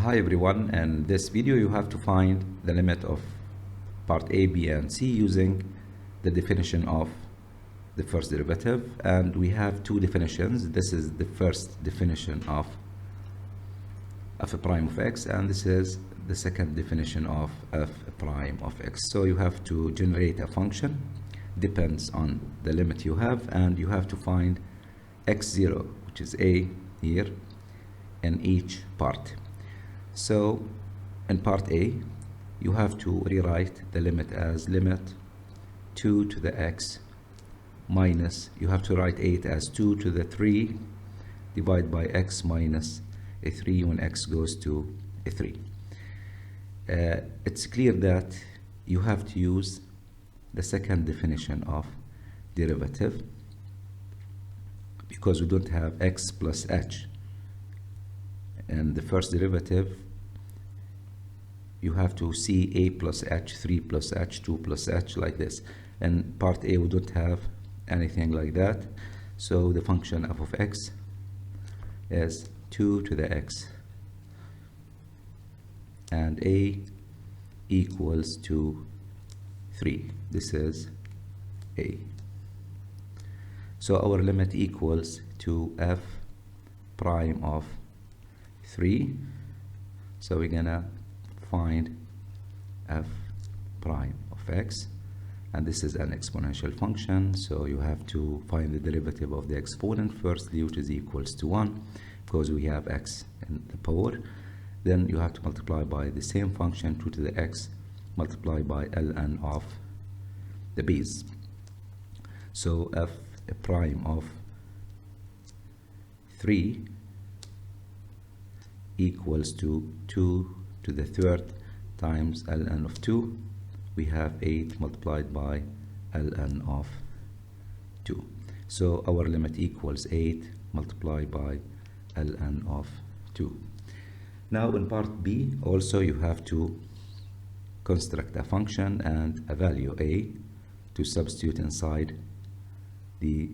Hi everyone, in this video you have to find the limit of part A, B and C using the definition of the first derivative, and we have two definitions. This is the first definition of f prime of x, and this is the second definition of f prime of x. So you have to generate a function, depends on the limit you have, and you have to find x0, which is a here, in each part. So in part A, you have to rewrite the limit as limit 2 to the x minus, you have to write 8 as 2 to the 3 divided by x minus a 3 when x goes to a 3. It's clear that you have to use the second definition of derivative because we don't have x plus h. And the first derivative, you have to see a plus h, 3 plus h, 2 plus h, like this. And part A, we don't have anything like that. So the function f of x is 2 to the x. And a equals to 3. This is a. So our limit equals to f prime of 3. So we're gonna find f prime of x, and this is an exponential function, so you have to find the derivative of the exponent firstly, which is equals to 1 because we have x in the power. Then you have to multiply by the same function, 2 to the x, multiply by ln of the base. So f prime of 3 equals to 2 to the third times ln of 2. We have 8 multiplied by ln of 2. So our limit equals 8 multiplied by ln of 2. Now in part B also you have to construct a function and a value a to substitute inside the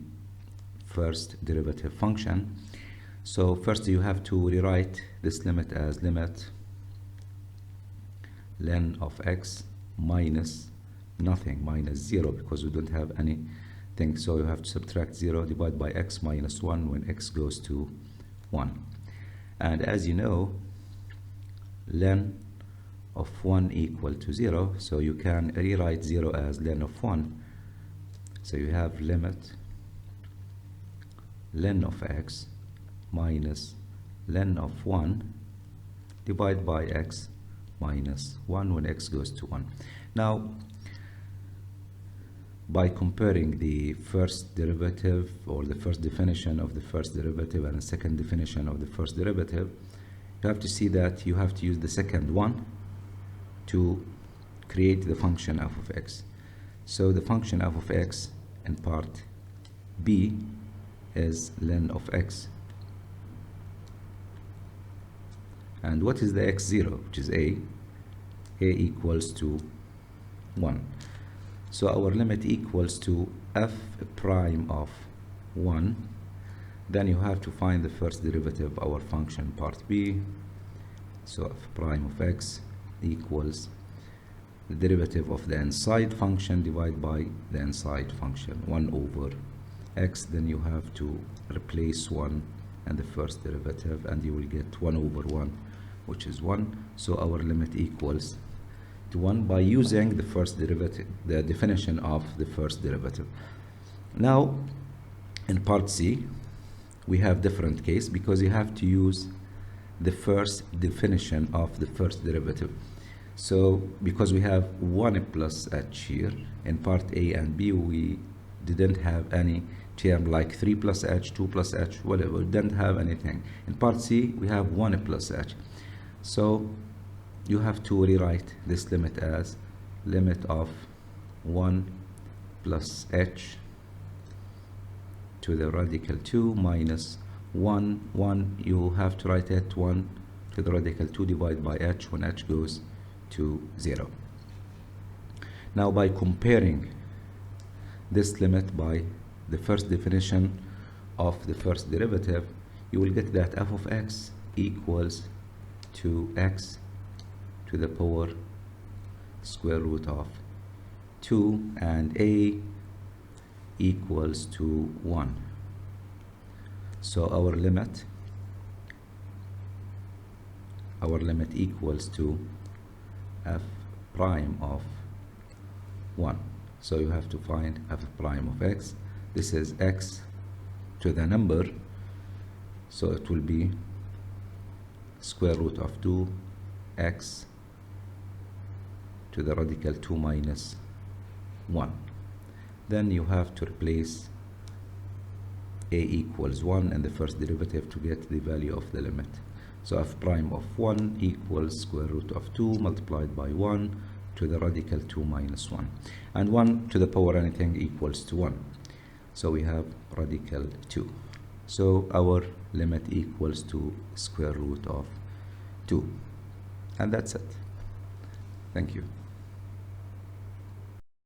first derivative function. So first you have to rewrite this limit as limit ln of x minus nothing, minus 0, because we don't have anything. So you have to subtract 0 divided by x minus 1 when x goes to 1. And as you know, ln of 1 equal to 0, so you can rewrite 0 as ln of 1. So you have limit ln of x minus ln of 1 divided by x minus 1 when x goes to 1. Now, by comparing the first derivative or the first definition of the first derivative and the second definition of the first derivative, you have to see that you have to use the second one to create the function f of x. So the function f of x in part B is ln of x. And what is the x0, which is a equals to 1. So our limit equals to f prime of 1. Then you have to find the first derivative of our function part B. So f prime of x equals the derivative of the inside function divided by the inside function, 1 over x. Then you have to replace 1 and the first derivative, and you will get 1 over 1, which is 1. So our limit equals to 1 by using the first derivative, the definition of the first derivative. Now in part C we have different case because you have to use the first definition of the first derivative. So because we have 1 plus h here, in part A and B we didn't have any term like 3 plus h, 2 plus h, whatever, didn't have anything. In part C we have 1 plus h. So you have to rewrite this limit as limit of 1 plus h to the radical 2 minus 1, you have to write it 1 to the radical 2 divided by h when h goes to 0. Now by comparing this limit by the first definition of the first derivative, you will get that f of x equals 2x to the power square root of 2, and a equals to 1. So our limit equals to f prime of 1. So you have to find f prime of x. This is x to the number, so it will be square root of 2x to the radical 2 minus 1. Then you have to replace a equals 1 in the first derivative to get the value of the limit. So f prime of 1 equals square root of 2 multiplied by 1 to the radical 2 minus 1. And 1 to the power anything equals to 1. So we have radical 2. So our limit equals to square root of 2. And that's it. Thank you.